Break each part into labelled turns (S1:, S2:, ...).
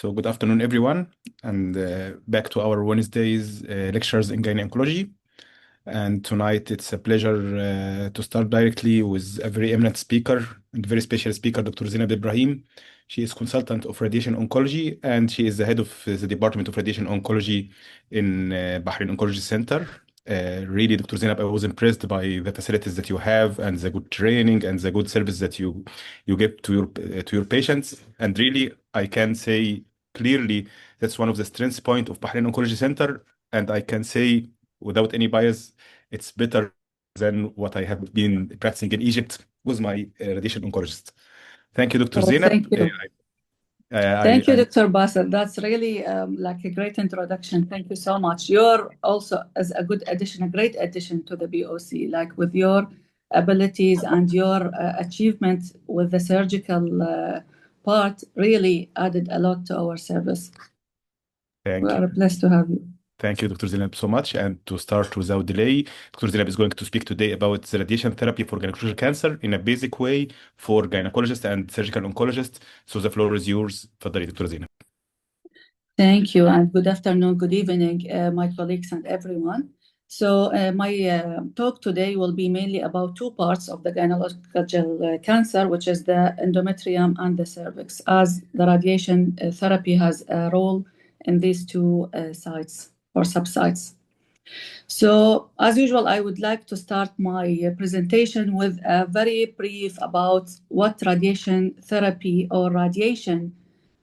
S1: So good afternoon, everyone, and back to our Wednesday's lectures in gynecology. And tonight it's a pleasure to start directly with a very eminent speaker and very special speaker, Dr. Zeinab Ibrahim. She is consultant of radiation oncology and she is the head of the Department of Radiation Oncology in Bahrain Oncology Center. Really, Dr. Zeinab, I was impressed by the facilities that you have and the good training and the good service that you give to your patients. And really, I can say clearly that's one of the strengths point of Bahrain Oncology Center. And I can say without any bias, it's better than what I have been practicing in Egypt with my radiation oncologist. Thank you, Dr.
S2: Oh,
S1: Zeinab.
S2: thank you. Thank you, Dr. Bassel. That's really like a great introduction. Thank you so much. You're also as a good addition, a great addition to the BOC, like with your abilities and your achievement with the surgical part really added a lot to our service.
S1: Thank
S2: We
S1: you.
S2: are blessed to have you.
S1: Thank you, Dr. Zeinab, so much. And to start without delay, Dr. Zeinab is going to speak today about the radiation therapy for gynecological cancer in a basic way for gynecologists and surgical oncologists. So the floor is yours. تفضلي, Dr. Zeinab.
S2: Thank you, and good afternoon, good evening, my colleagues and everyone. So my talk today will be mainly about two parts of the gynecological cancer, which is the endometrium and the cervix, as the radiation therapy has a role in these two sites or subsites. So as usual, I would like to start my presentation with a very brief about what radiation therapy or radiation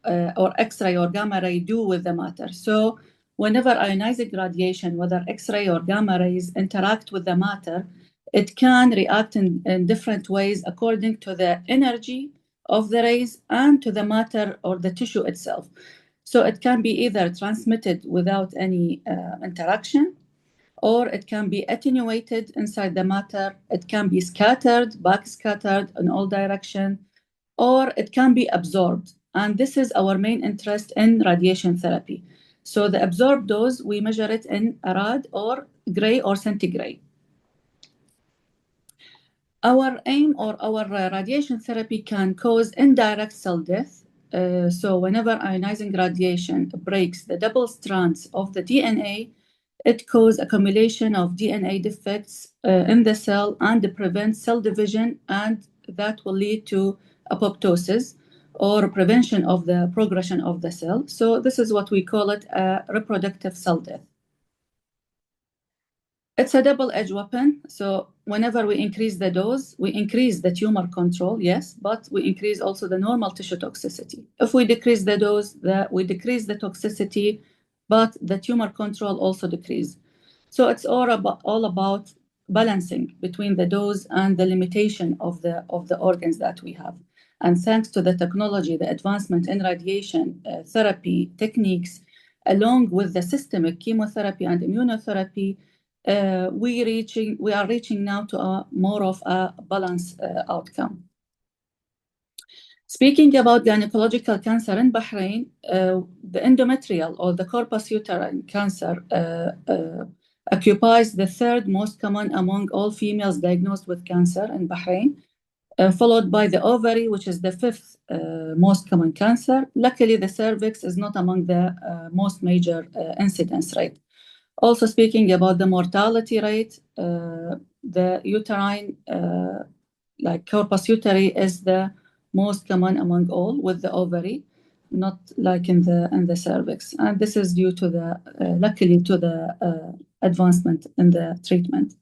S2: or X-ray or gamma ray do with the matter. So whenever ionizing radiation, whether X-ray or gamma rays interact with the matter, it can react in different ways according to the energy of the rays and to the matter or the tissue itself. So it can be either transmitted without any interaction, or it can be attenuated inside the matter. It can be scattered, backscattered in all directions, or it can be absorbed. And this is our main interest in radiation therapy. So the absorbed dose, we measure it in rad or gray or centigrade. Our aim or our radiation therapy can cause indirect cell death. So whenever ionizing radiation breaks the double strands of the DNA, it causes accumulation of DNA defects in the cell and prevents cell division, and that will lead to apoptosis or prevention of the progression of the cell. So this is what we call it a reproductive cell death. It's a double-edged weapon. So whenever we increase the dose, we increase the tumor control, yes, but we increase also the normal tissue toxicity. If we decrease the dose, we decrease the toxicity, but the tumor control also decrease. So it's all about balancing between the dose and the limitation of the organs that we have. And thanks to the technology, the advancement in radiation therapy techniques, along with the systemic chemotherapy and immunotherapy, we are reaching now to more of a balanced outcome. Speaking about gynecological cancer in Bahrain, the endometrial or the corpus uterine cancer occupies the third most common among all females diagnosed with cancer in Bahrain, followed by the ovary, which is the fifth most common cancer. Luckily, the cervix is not among the most major incidence rate. Also speaking about the mortality rate, the uterine, like corpus uteri, is the most common among all, with the ovary, not like in the cervix. And this is due to the, luckily, to the advancement in the treatment.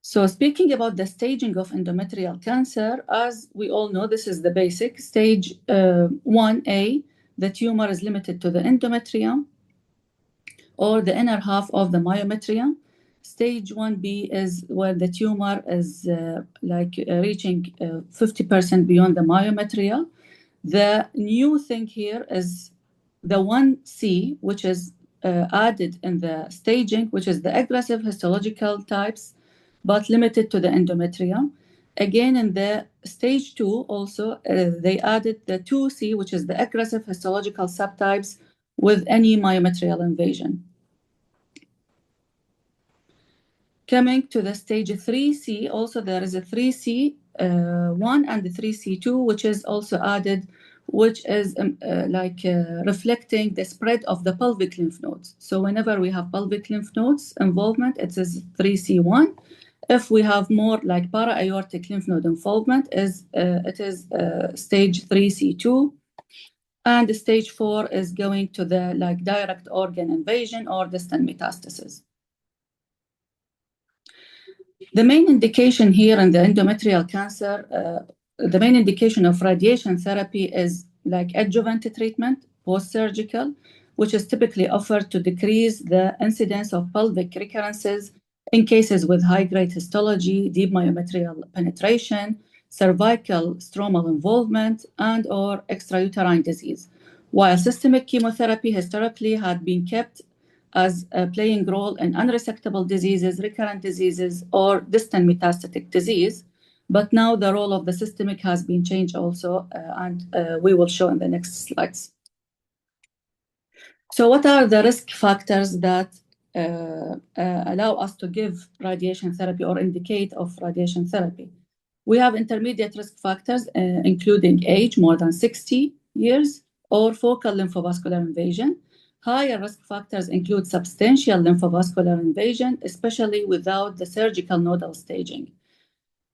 S2: So speaking about the staging of endometrial cancer, as we all know, this is the basic. Stage 1A, the tumor is limited to the endometrium or the inner half of the myometrium. Stage 1B is where the tumor is reaching 50% beyond the myometrium. The new thing here is the 1C, which is added in the staging, which is the aggressive histological types, but limited to the endometrium. Again, in the stage 2 also, they added the 2C, which is the aggressive histological subtypes with any myometrial invasion. Coming to the stage 3C, also there is a 3C1 and the 3C2, which is also added which is reflecting the spread of the pelvic lymph nodes. So whenever we have pelvic lymph nodes involvement, it is 3C1. If we have more like para-aortic lymph node involvement, it is stage 3C2. And stage 4 is going to the direct organ invasion or distant metastasis. The main indication here in the endometrial cancer, the main indication of radiation therapy is adjuvant treatment, post-surgical, which is typically offered to decrease the incidence of pelvic recurrences in cases with high-grade histology, deep myometrial penetration, cervical stromal involvement, and/or extrauterine disease. While systemic chemotherapy historically had been kept as playing role in unresectable diseases, recurrent diseases, or distant metastatic disease. But now the role of the systemic has been changed also, and we will show in the next slides. So what are the risk factors that allow us to give radiation therapy or indicate of radiation therapy? We have intermediate risk factors, including age, more than 60 years, or focal lymphovascular invasion. Higher risk factors include substantial lymphovascular invasion, especially without the surgical nodal staging.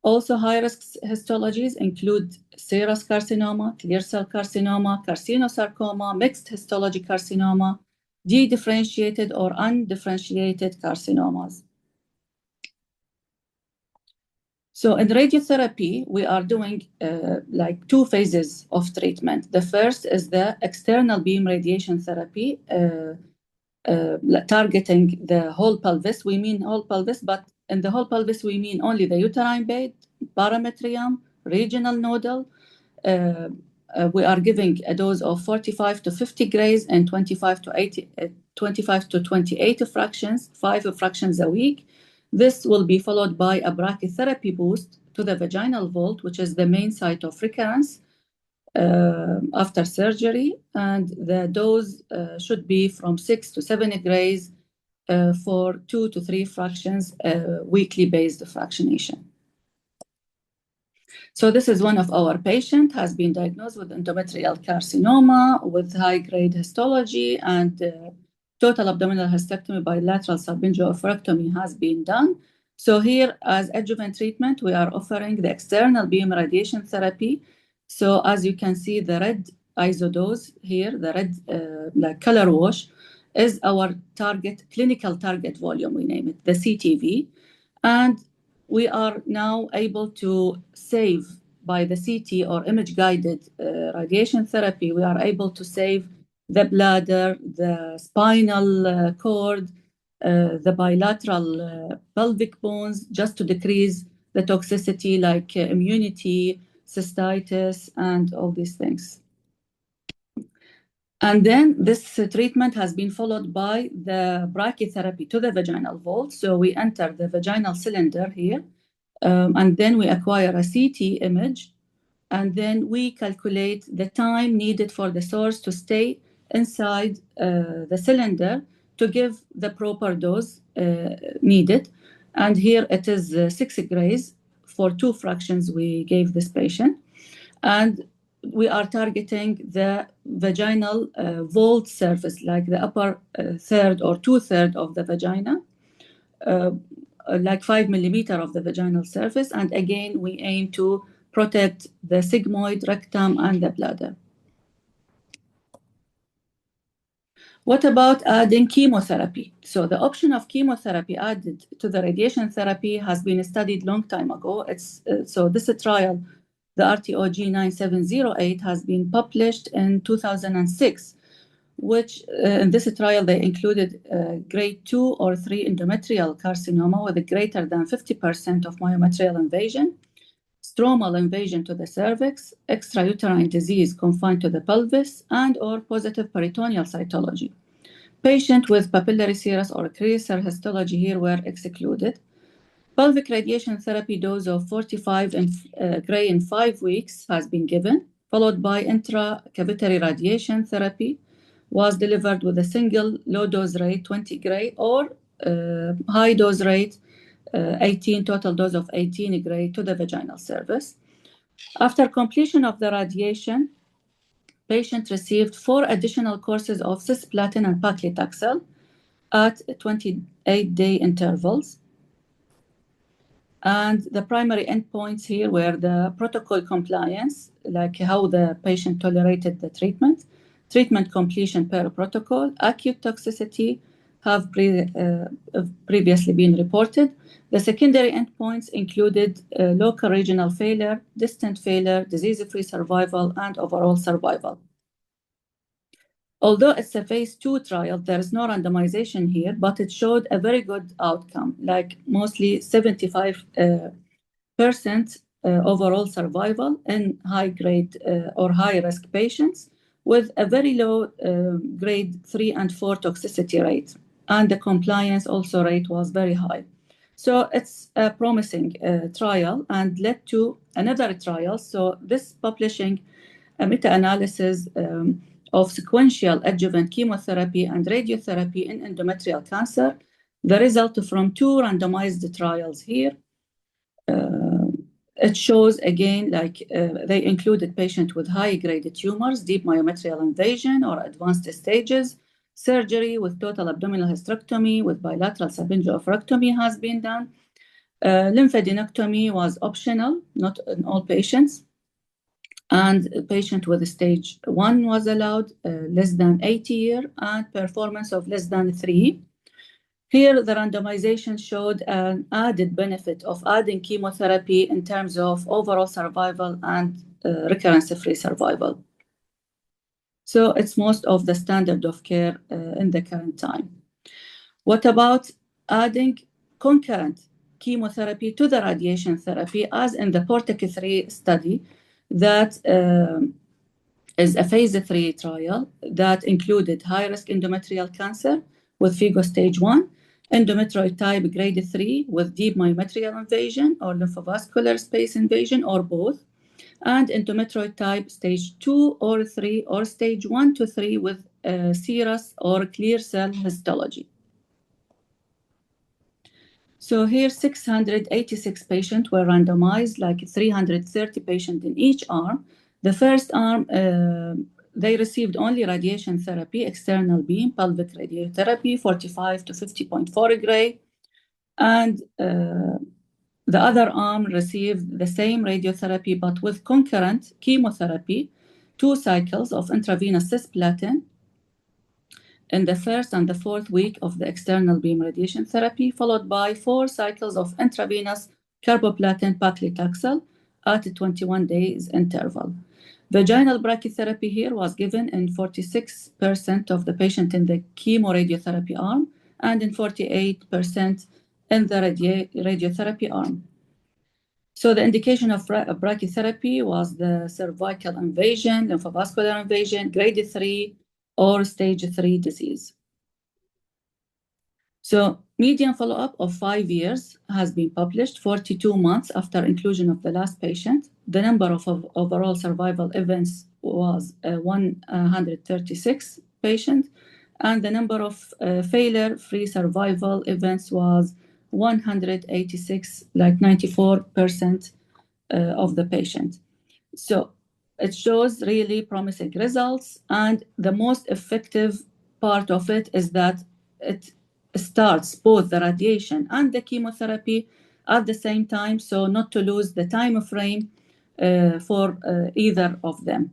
S2: Also, high-risk histologies include serous carcinoma, clear cell carcinoma, carcinosarcoma, mixed histology carcinoma, dedifferentiated or undifferentiated carcinomas. So in radiotherapy, we are doing two phases of treatment. The first is the external beam radiation therapy, targeting the whole pelvis. We mean whole pelvis, but in the whole pelvis, we mean only the uterine bed, parametrium, regional nodal. We are giving a dose of 45 to 50 grays and 25 to 28 fractions, 5 fractions a week. This will be followed by a brachytherapy boost to the vaginal vault, which is the main site of recurrence after surgery. And the dose should be from 6 to 7 grays for 2 to 3 fractions, weekly based fractionation. So this is one of our patients, has been diagnosed with endometrial carcinoma with high-grade histology, and total abdominal hysterectomy, bilateral salpingo-oophorectomy has been done. So here, as adjuvant treatment, we are offering the external beam radiation therapy. So as you can see, the red isodose here, the red color wash, is our target, clinical target volume, we name it, the CTV. And we are now able to save by the CT or image-guided radiation therapy, we are able to save the bladder, the spinal cord, the bilateral pelvic bones, just to decrease the toxicity like immunity, cystitis, and all these things. And then this treatment has been followed by the brachytherapy to the vaginal vault. So we enter the vaginal cylinder here, and then we acquire a CT image, and then we calculate the time needed for the source to stay inside the cylinder to give the proper dose needed. And here it is 6 grays for 2 fractions we gave this patient. And we are targeting the vaginal vault surface, like the upper third or 2/3 of the vagina, like 5 millimeters of the vaginal surface. And again, we aim to protect the sigmoid, rectum, and the bladder. What about adding chemotherapy? So the option of chemotherapy added to the radiation therapy has been studied long time ago. So this trial, the RTOG 9708, has been published in 2006, which in this trial, they included grade 2 or 3 endometrial carcinoma with a greater than 50% of myometrial invasion, stromal invasion to the cervix, extrauterine disease confined to the pelvis, and/or positive peritoneal cytology. Patients with papillary serous or clear cell histology here were excluded. Pelvic radiation therapy dose of 45 gray in 5 weeks has been given, followed by intracavitary radiation therapy was delivered with a single low dose rate, 20 gray, or high dose rate, 18, total dose of 18 gray to the vaginal cervix. After completion of the radiation, patient received 4 additional courses of cisplatin and paclitaxel at 28-day intervals. And the primary endpoints here were the protocol compliance, like how the patient tolerated the treatment, treatment completion per protocol, acute toxicity have previously been reported. The secondary endpoints included local regional failure, distant failure, disease-free survival, and overall survival. Although it's a phase 2 trial, there is no randomization here, but it showed a very good outcome, like mostly 75% overall survival in high-grade or high-risk patients with a very low grade 3 and 4 toxicity rate. And the compliance also rate was very high. So it's a promising trial and led to another trial. So this publishing a meta-analysis of sequential adjuvant chemotherapy and radiotherapy in endometrial cancer. The result from 2 randomized trials here. It shows again, they included patients with high-grade tumors, deep myometrial invasion or advanced stages. Surgery with total abdominal hysterectomy with bilateral saphengoophorectomy has been done. Lymphadenectomy was optional, not in all patients. And a patient with stage 1 was allowed less than 80 years and performance of less than 3. Here, the randomization showed an added benefit of adding chemotherapy in terms of overall survival and recurrence-free survival. So it's most of the standard of care in the current time. What about adding concurrent chemotherapy to the radiation therapy, as in the PORTIC-3 study that is a phase 3 trial that included high-risk endometrial cancer with FIGO stage 1, endometrioid type grade 3 with deep myometrial invasion or lymphovascular space invasion or both, and endometrioid type stage 2 or 3 or stage 1 to 3 with serous or clear cell histology. So here 686 patients were randomized, like 330 patients in each arm. The first arm, they received only radiation therapy, external beam, pelvic radiotherapy, 45 to 50.4 gray. And the other arm received the same radiotherapy, but with concurrent chemotherapy, 2 cycles of intravenous cisplatin in the first and the 4th week of the external beam radiation therapy, followed by 4 cycles of intravenous carboplatin paclitaxel at a 21 days interval. Vaginal brachytherapy here was given in 46% of the patient in the chemoradiotherapy arm and in 48% in the radiotherapy arm. So the indication of brachytherapy was the cervical invasion, lymphovascular invasion, grade 3, or stage 3 disease. So median follow-up of 5 years has been published, 42 months after inclusion of the last patient. The number of overall survival events was 136 patients, and the number of failure-free survival events was 186, like 94% of the patient. So it shows really promising results, and the most effective part of it is that it starts both the radiation and the chemotherapy at the same time, so not to lose the time frame for either of them.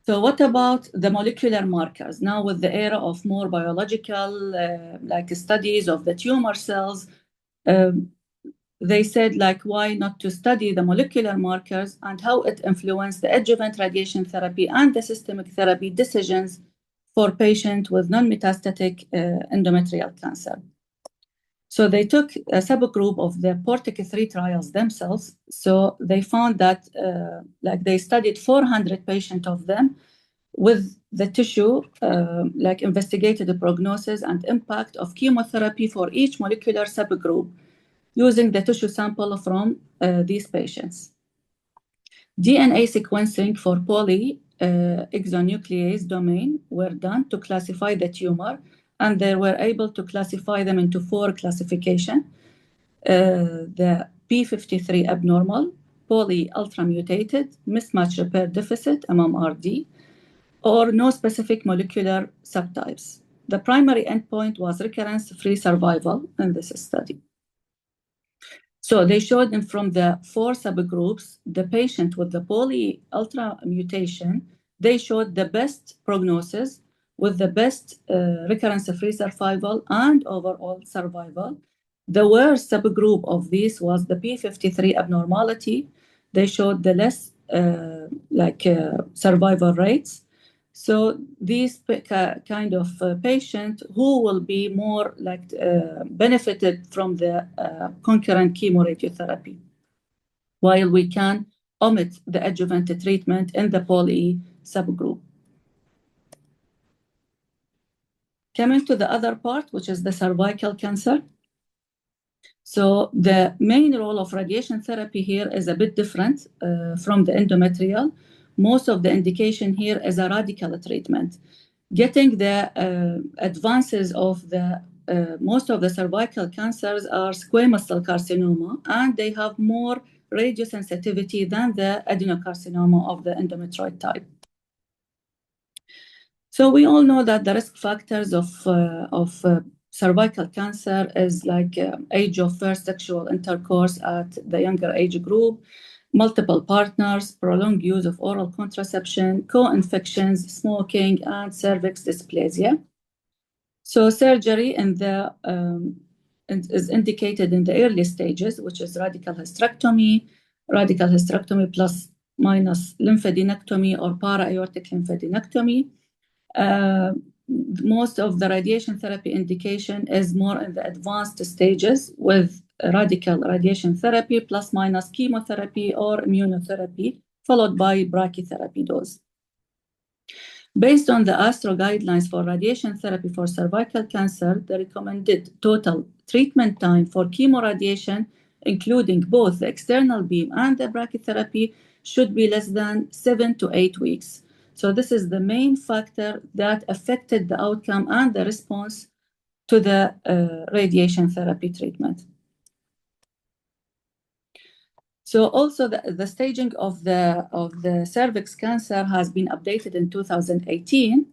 S2: So what about the molecular markers? Now with the era of more biological like studies of the tumor cells, they said, like, why not to study the molecular markers and how it influenced the adjuvant radiation therapy and the systemic therapy decisions for patients with non-metastatic endometrial cancer. So they took a subgroup of the PORTIC-3 trials themselves. So they found that like they studied 400 patients of them with the tissue, like investigated the prognosis and impact of chemotherapy for each molecular subgroup, using the tissue sample from these patients. DNA sequencing for polyexonuclease domain were done to classify the tumor, and they were able to classify them into 4 classifications. The P53 abnormal, poly-ultramutated, mismatch repair deficit, MMRD, or no specific molecular subtypes. The primary endpoint was recurrence-free survival in this study. So they showed them from the 4 subgroups, the patient with the poly-ultra mutation, they showed the best prognosis with the best recurrence-free survival and overall survival. The worst subgroup of this was the P53 abnormality. They showed the less survival rates. So these kind of patient who will be more benefited from the concurrent chemoradiotherapy, while we can omit the adjuvant treatment in the poly subgroup. Coming to the other part, which is the cervical cancer. So the main role of radiation therapy here is a bit different from the endometrial. Most of the indication here is a radical treatment. Getting the advances of the most of the cervical cancers are squamous cell carcinoma, and they have more radiosensitivity than the adenocarcinoma of the endometrioid type. So we all know that the risk factors of cervical cancer is age of first sexual intercourse at the younger age group, multiple partners, prolonged use of oral contraception, co-infections, smoking, and cervix dysplasia. So surgery is indicated in the early stages, which is radical hysterectomy plus minus lymphadenectomy or para-aortic lymphadenectomy. Most of the radiation therapy indication is more in the advanced stages with radical radiation therapy plus minus chemotherapy or immunotherapy, followed by brachytherapy dose. Based on the ASTRO guidelines for radiation therapy for cervical cancer, the recommended total treatment time for chemoradiation, including both the external beam and the brachytherapy, should be less than 7 to 8 weeks. So this is the main factor that affected the outcome and the response to the radiation therapy treatment. So also the staging of the cervix cancer has been updated in 2018.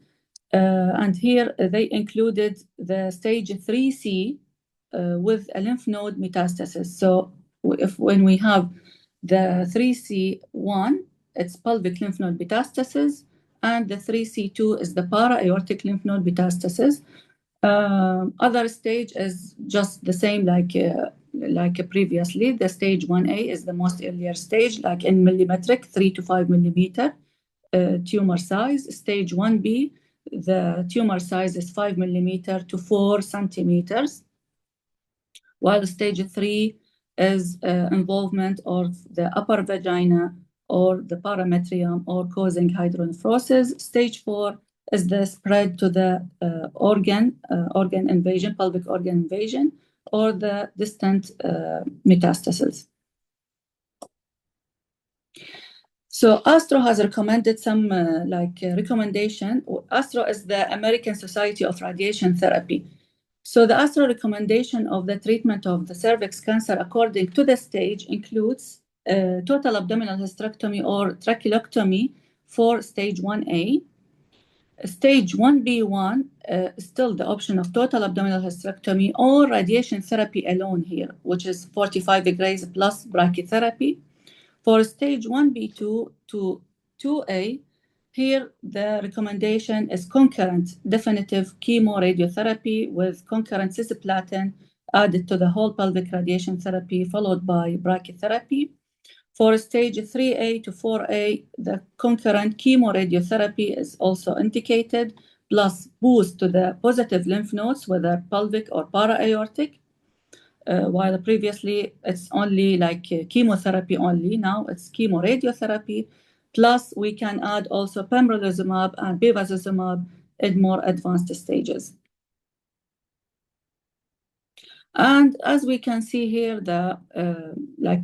S2: And here they included the stage 3C with a lymph node metastasis. So when we have the 3C1, it's pelvic lymph node metastasis, and the 3C2 is the para-aortic lymph node metastasis. Other stage is just the same like previously. The stage 1A is the most earlier stage, like in millimetric, 3 to 5 millimeter tumor size. Stage 1B, the tumor size is 5 millimeter to 4 centimeters, while stage 3 is involvement of the upper vagina or the parametrium or causing hydronephrosis. Stage 4 is the spread to the organ invasion, pelvic organ invasion, or the distant metastasis. So ASTRO has recommended some recommendation. ASTRO is the American Society of Radiation Therapy. So the ASTRO recommendation of the treatment of the cervix cancer according to the stage includes total abdominal hysterectomy or trachelectomy for stage 1A. Stage 1B1 still the option of total abdominal hysterectomy or radiation therapy alone here, which is 45 degrees plus brachytherapy. For stage 1B2 to 2A, here the recommendation is concurrent definitive chemoradiotherapy with concurrent cisplatin added to the whole pelvic radiation therapy, followed by brachytherapy. For stage 3A to 4A, the concurrent chemoradiotherapy is also indicated, plus boost to the positive lymph nodes, whether pelvic or para-aortic. While previously it's only chemotherapy only, now it's chemoradiotherapy. Plus, we can add also pembrolizumab and bevacizumab in more advanced stages. And as we can see here, the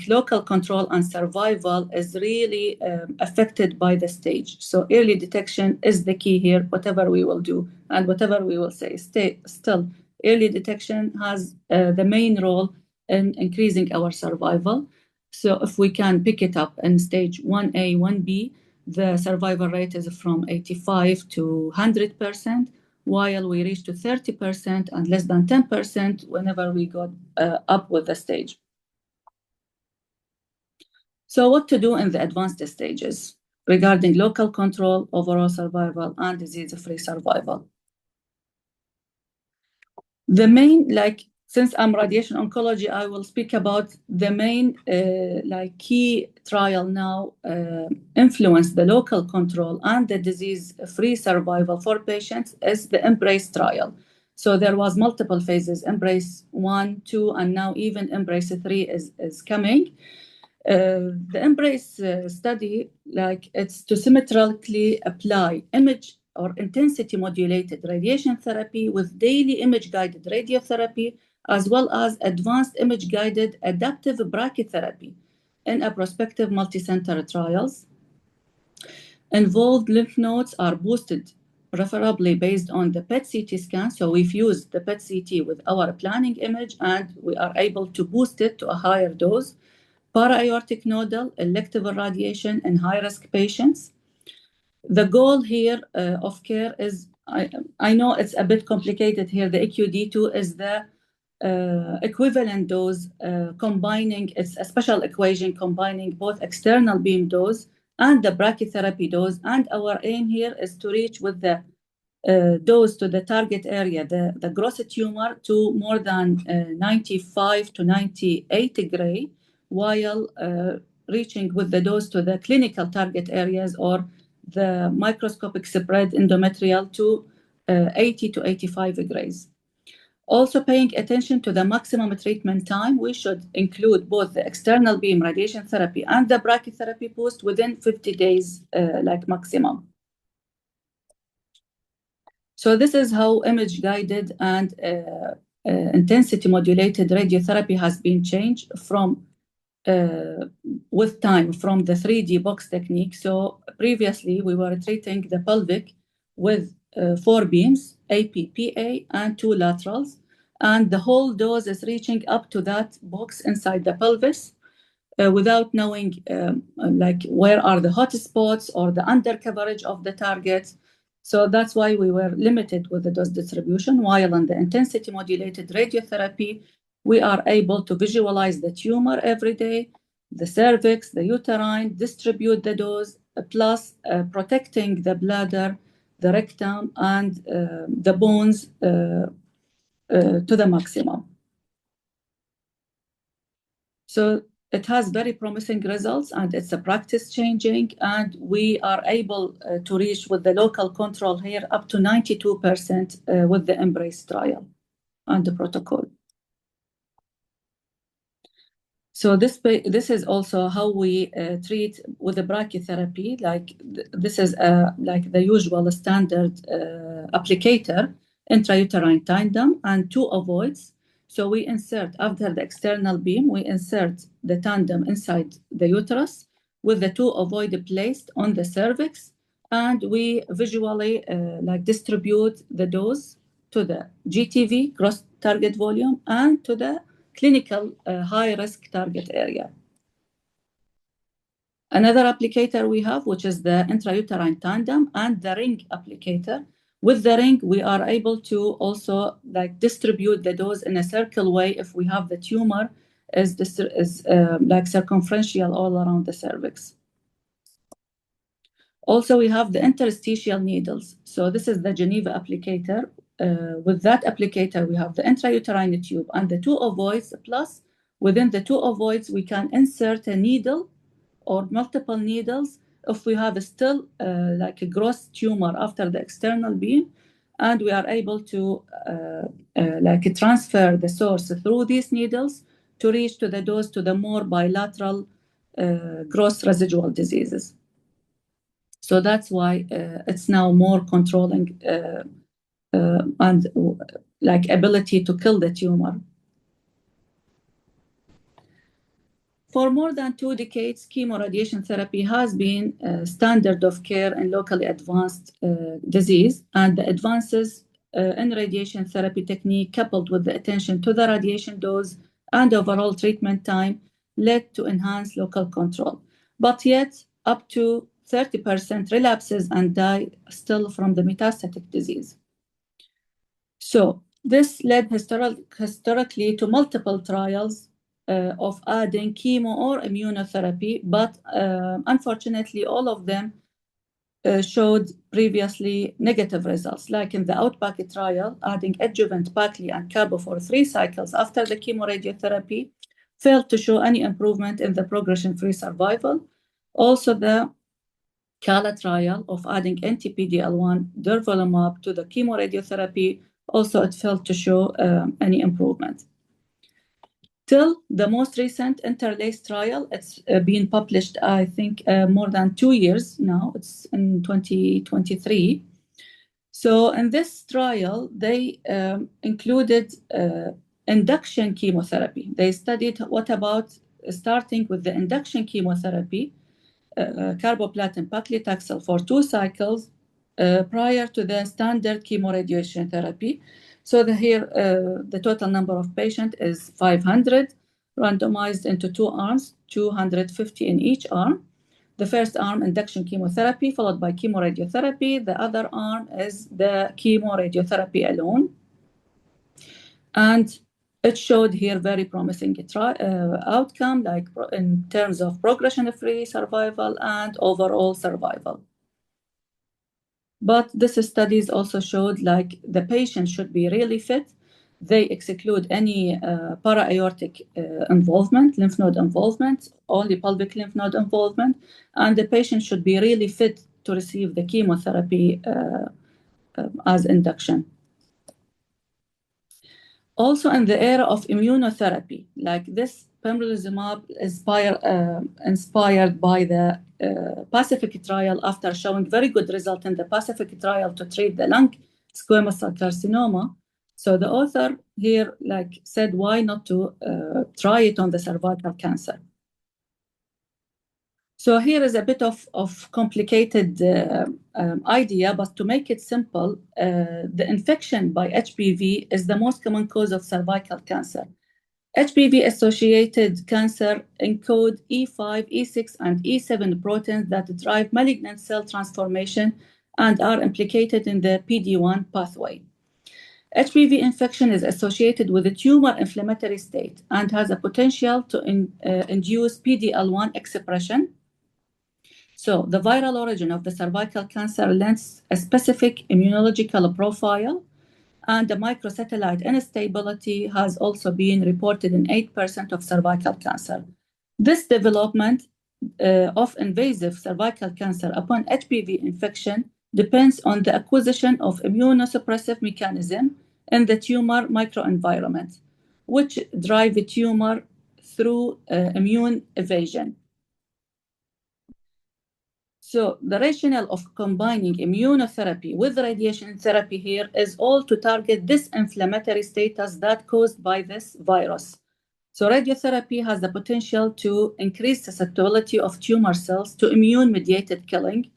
S2: local control and survival is really affected by the stage. So early detection is the key here, whatever we will do and whatever we will say. Still, early detection has the main role in increasing our survival. So if we can pick it up in stage 1A, 1B, the survival rate is from 85 to 100%, while we reach to 30% and less than 10% whenever we got up with the stage. So what to do in the advanced stages regarding local control, overall survival, and disease-free survival? The main, since I'm radiation oncology, I will speak about the main key trial now influence the local control and the disease-free survival for patients is the EMBRACE trial. So there was multiple phases, EMBRACE 1, 2, and now even EMBRACE 3 is coming. The EMBRACE study, it's to symmetrically apply image or intensity modulated radiation therapy with daily image guided radiotherapy, as well as advanced image guided adaptive brachytherapy in a prospective multicenter trials. Involved lymph nodes are boosted, preferably based on the PET-CT scan. So we've used the PET-CT with our planning image, and we are able to boost it to a higher dose. Para-aortic nodal elective radiation in high-risk patients. The goal here of care is, I know it's a bit complicated here, the EQD2 is the equivalent dose combining, it's a special equation combining both external beam dose and the brachytherapy dose. And our aim here is to reach with the dose to the target area, the gross tumor, to more than 95 to 98 gray, while reaching with the dose to the clinical target areas or the microscopic spread endometrial to 80 to 85 grays. Also paying attention to the maximum treatment time, we should include both the external beam radiation therapy and the brachytherapy boost within 50 days, maximum. So this is how image-guided and intensity-modulated radiotherapy has been changed from with time from the 3D box technique. So previously we were treating the pelvic with 4 beams, AP, PA, and 2 laterals, and the whole dose is reaching up to that box inside the pelvis without knowing where are the hot spots or the under coverage of the targets. So that's why we were limited with the dose distribution, while on the intensity modulated radiotherapy, we are able to visualize the tumor every day, the cervix, the uterine, distribute the dose, plus protecting the bladder, the rectum, and the bones to the maximum. So it has very promising results, and it's a practice changing, and we are able to reach with the local control here up to 92% with the EMBRACE trial and the protocol. So this is also how we treat with the brachytherapy. This is like the usual standard applicator, intrauterine tandem, and 2 ovoids. So we insert, after the external beam, we insert the tandem inside the uterus with the 2 ovoid placed on the cervix, and we visually distribute the dose to the GTV, gross target volume, and to the clinical high-risk target area. Another applicator we have, which is the intrauterine tandem and the ring applicator. With the ring, we are able to also distribute the dose in a circle way if we have the tumor is circumferential all around the cervix. Also, we have the interstitial needles. So this is the Geneva applicator. With that applicator, we have the intrauterine tube and the 2 ovoids, plus within the 2 ovoids, we can insert a needle or multiple needles if we have still a gross tumor after the external beam, and we are able to transfer the source through these needles to reach to the dose to the more bilateral gross residual diseases. So that's why it's now more controlling and ability to kill the tumor. For more than 2 decades, chemoradiation therapy has been standard of care in locally advanced disease, and the advances in radiation therapy technique, coupled with the attention to the radiation dose and overall treatment time, led to enhanced local control. But yet, up to 30% relapses and die still from the metastatic disease. So this led historically to multiple trials of adding chemo or immunotherapy, but unfortunately, all of them showed previously negative results, like in the Outback trial, adding adjuvant Pacli and Cabo for 3 cycles after the chemoradiotherapy failed to show any improvement in the progression-free survival. Also, the CALA trial of adding anti-PD-L1 durvalumab to the chemoradiotherapy, also it failed to show any improvement. Till the most recent Interlace trial, it's been published, I think, more than 2 years now. It's in 2023. So in this trial, they included induction chemotherapy. They studied what about starting with the induction chemotherapy, carboplatin paclitaxel for 2 cycles prior to the standard chemoradiation therapy. So here, the total number of patients is 500, randomized into 2 arms, 250 in each arm. The first arm, induction chemotherapy, followed by chemoradiotherapy. The other arm is the chemoradiotherapy alone. And it showed here very promising outcome, like in terms of progression-free survival and overall survival. But this studies also showed like the patient should be really fit. They exclude any para-aortic involvement, lymph node involvement, only pelvic lymph node involvement, and the patient should be really fit to receive the chemotherapy as induction. Also in the era of immunotherapy, like this pembrolizumab inspired by the Pacific trial after showing very good result in the Pacific trial to treat the lung squamous cell carcinoma. So the author here said, why not to try it on the cervical cancer? So here is a bit of complicated idea, but to make it simple, the infection by HPV is the most common cause of cervical cancer. HPV-associated cancer encode E5, E6, and E7 proteins that drive malignant cell transformation and are implicated in the PD-1 pathway. HPV infection is associated with a tumor inflammatory state and has a potential to induce PD-L1 expression. So the viral origin of the cervical cancer lends a specific immunological profile, and the microsatellite instability has also been reported in 8% of cervical cancer. This development of invasive cervical cancer upon HPV infection depends on the acquisition of immunosuppressive mechanism in the tumor microenvironment, which drive the tumor through immune evasion. So the rationale of combining immunotherapy with radiation therapy here is all to target this inflammatory status that caused by this virus. So radiotherapy has the potential to increase susceptibility of tumor cells to immune-mediated killing.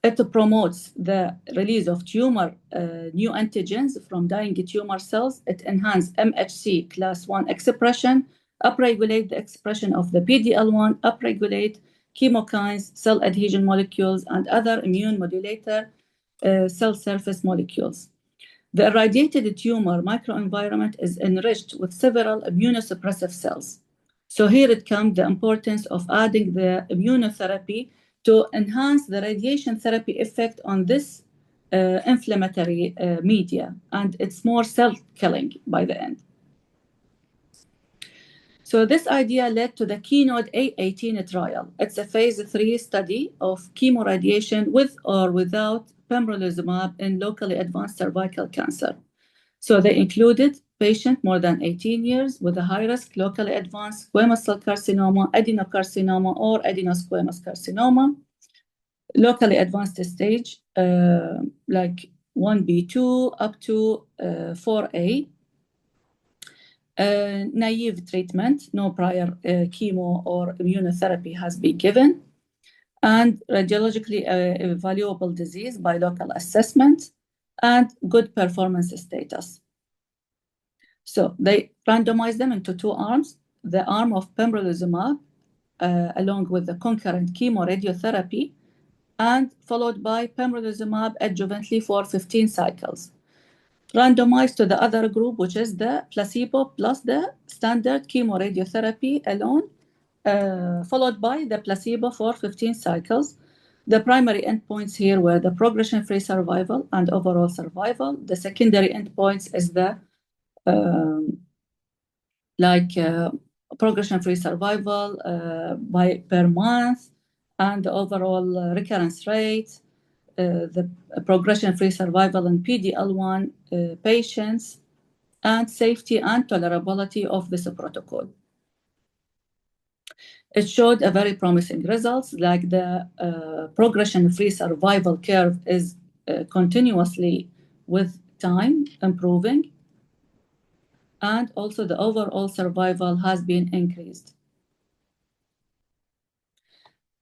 S2: It promotes the release of tumor new antigens from dying tumor cells. It enhances MHC class 1 expression, upregulate the expression of the PD-L1, upregulate chemokines, cell adhesion molecules, and other immune modulator cell surface molecules. The irradiated tumor microenvironment is enriched with several immunosuppressive cells. So here it comes the importance of adding the immunotherapy to enhance the radiation therapy effect on this inflammatory media, and it's more cell killing by the end. So this idea led to the Keynote A18 trial. It's a phase 3 study of chemoradiation with or without pembrolizumab in locally advanced cervical cancer. So they included patients more than 18 years with a high-risk locally advanced squamous cell carcinoma, adenocarcinoma, or adenosquamous carcinoma, locally advanced stage like 1B2 up to 4A, naive treatment, no prior chemo or immunotherapy has been given, and radiologically evaluable disease by local assessment, and good performance status. So they randomized them into 2 arms, the arm of pembrolizumab along with the concurrent chemoradiotherapy, and followed by pembrolizumab adjuvantly for 15 cycles. Randomized to the other group, which is the placebo plus the standard chemoradiotherapy alone, followed by the placebo for 15 cycles. The primary endpoints here were the progression-free survival and overall survival. The secondary endpoints is the progression-free survival per month, and the overall recurrence rate, the progression-free survival in PD-L1 patients, and safety and tolerability of this protocol. It showed a very promising results, like the progression-free survival curve is continuously with time improving, and also the overall survival has been increased.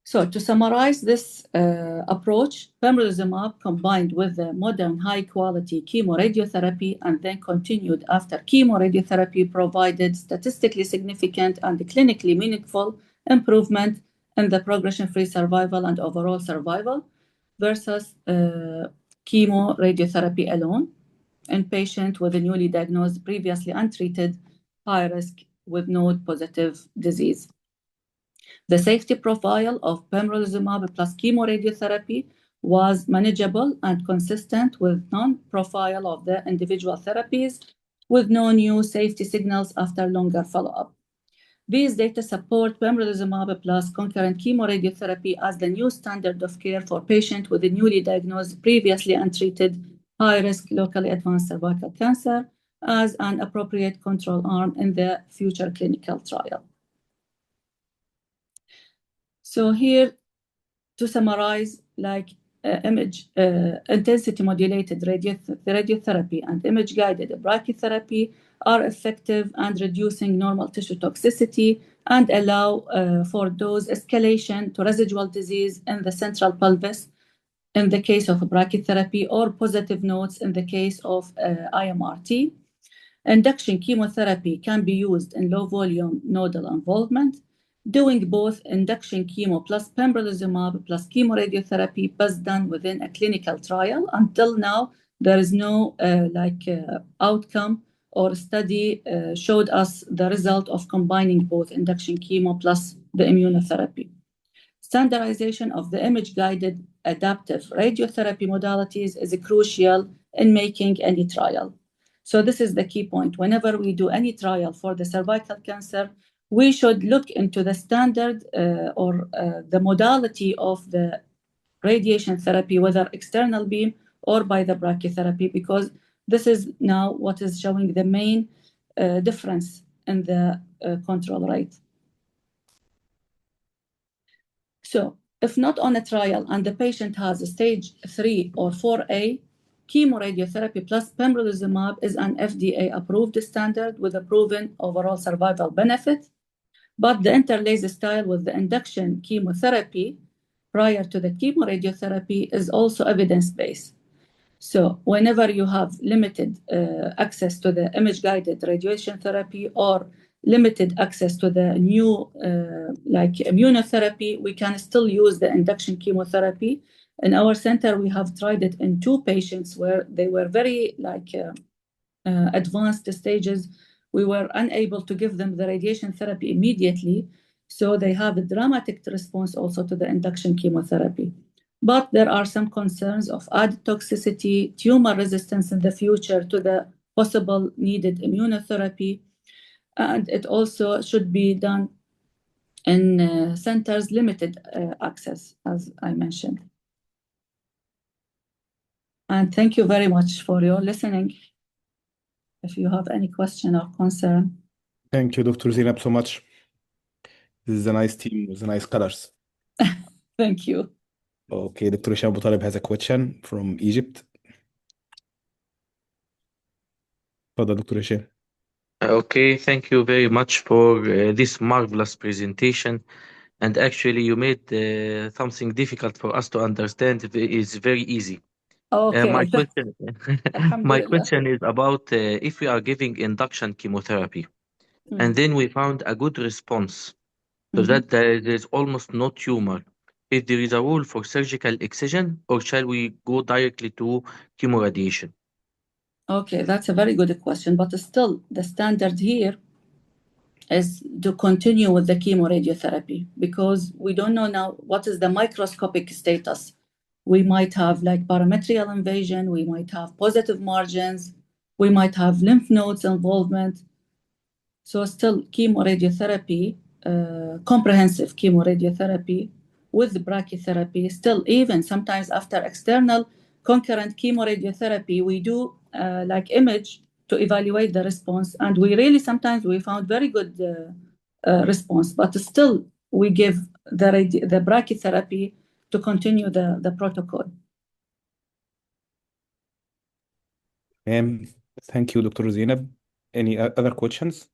S2: So to summarize this approach, pembrolizumab combined with the modern high-quality chemoradiotherapy and then continued after chemoradiotherapy provided statistically significant and clinically meaningful improvement in the progression-free survival and overall survival versus chemoradiotherapy alone in patients with a newly diagnosed, previously untreated, high risk with node-positive disease. The safety profile of pembrolizumab plus chemoradiotherapy was manageable and consistent with non-profile of the individual therapies, with no new safety signals after longer follow-up. These data support pembrolizumab plus concurrent chemoradiotherapy as the new standard of care for patients with a newly diagnosed, previously untreated, high-risk locally advanced cervical cancer as an appropriate control arm in the future clinical trial. So here, to summarize, like image intensity modulated radiotherapy and image guided brachytherapy are effective and reducing normal tissue toxicity and allow for dose escalation to residual disease in the central pelvis in the case of brachytherapy, or positive nodes in the case of IMRT. Induction chemotherapy can be used in low volume nodal involvement. Doing both induction chemo plus pembrolizumab plus chemoradiotherapy was done within a clinical trial. Until now, there is no outcome or study showed us the result of combining both induction chemo plus the immunotherapy. Standardization of the image-guided adaptive radiotherapy modalities is crucial in making any trial. So this is the key point. Whenever we do any trial for the cervical cancer, we should look into the standard or the modality of the radiation therapy, whether external beam or by the brachytherapy, because this is now what is showing the main difference in the control rate. So if not on a trial and the patient has a stage 3 or 4A, chemoradiotherapy plus pembrolizumab is an FDA-approved standard with a proven overall survival benefit. But the interlace style with the induction chemotherapy prior to the chemoradiotherapy is also evidence-based. So whenever you have limited access to the image-guided radiation therapy or limited access to the new immunotherapy, we can still use the induction chemotherapy. In our center, we have tried it in 2 patients where they were very advanced stages. We were unable to give them the radiation therapy immediately, so they have a dramatic response also to the induction chemotherapy. But there are some concerns of added toxicity, tumor resistance in the future to the possible needed immunotherapy, and it also should be done in centers limited access, as I mentioned. And thank you very much for your listening. If you have any question or concern.
S1: Thank you, Dr. Zeinab, so much. This is a nice team with nice colors.
S2: Thank you.
S1: Okay, Dr. Hisham Abu Talib has a question from Egypt. Dr. Hisham.
S3: Okay, thank you very much for this marvelous presentation. And actually, you made something difficult for us to understand. It is very easy.
S2: Okay.
S3: My question, my
S2: Alhamdulillah.
S3: question is about if we are giving induction chemotherapy. and then we found a good response, so
S2: Mhm.
S3: that there's almost no tumor. If there is a rule for surgical excision, or shall we go directly to chemoradiation?
S2: Okay, that's a very good question, but still the standard here is to continue with the chemoradiotherapy because we don't know now what is the microscopic status. We might have like parametrial invasion, we might have positive margins, we might have lymph nodes involvement. So still chemoradiotherapy, comprehensive chemoradiotherapy with brachytherapy, still even sometimes after external concurrent chemoradiotherapy, we do like image to evaluate the response. And we really sometimes we found very good response, but still we give the brachytherapy to continue the protocol.
S1: Thank you, Dr. Zeinab. Any other questions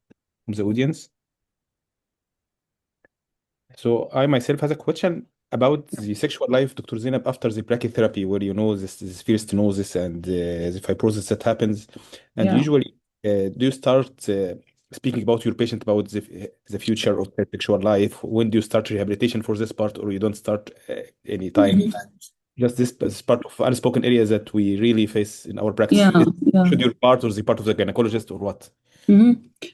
S1: from the audience? So I myself has a question about the sexual life, Dr. Zeinab, after the brachytherapy, where you know this first stenosis and the fibrosis that happens. And
S2: Yeah.
S1: usually, do you start speaking about your patient about the future of their sexual life? When do you start rehabilitation for this part, or you don't start any time? Just this part of unspoken areas that we really face in our practice.
S2: Yeah, yeah.
S1: Should your part or the part of the gynecologist or what?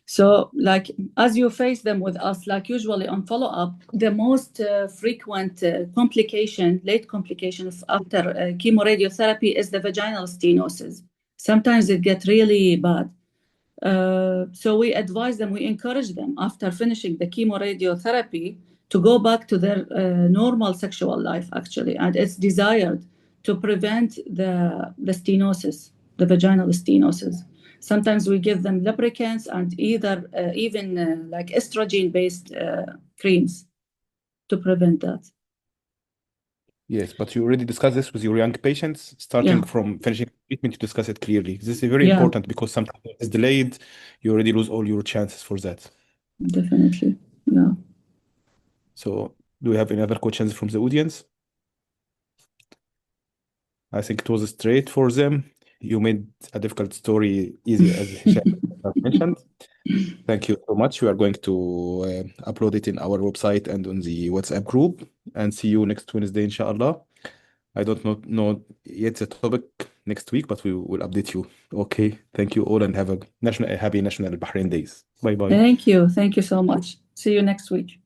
S2: So, like, as you face them with us, like usually on follow-up, the most frequent complication, late complication after chemoradiotherapy is the vaginal stenosis. Sometimes it gets really bad. So we advise them, we encourage them after finishing the chemoradiotherapy to go back to their normal sexual life, actually. And it's desired to prevent the stenosis, the vaginal stenosis. Sometimes we give them lubricants and even like estrogen-based creams to prevent that.
S1: Yes, but you already discussed this with your young patients, starting from finishing treatment, you discuss it clearly. This is very important because sometimes it's delayed, you already lose all your chances for that.
S2: Definitely, yeah.
S1: So, do we have any other questions from the audience? I think it was straight for them. You made a difficult story easy, as Hisham mentioned. Thank you so much. We are going to upload it in our website and on the WhatsApp group, and see you next Wednesday, inshallah. I don't know yet the topic next week, but we will update you. Okay. Thank you all and have a happy National Bahrain Days. Bye bye.
S2: Thank you. Thank you so much. See you next week.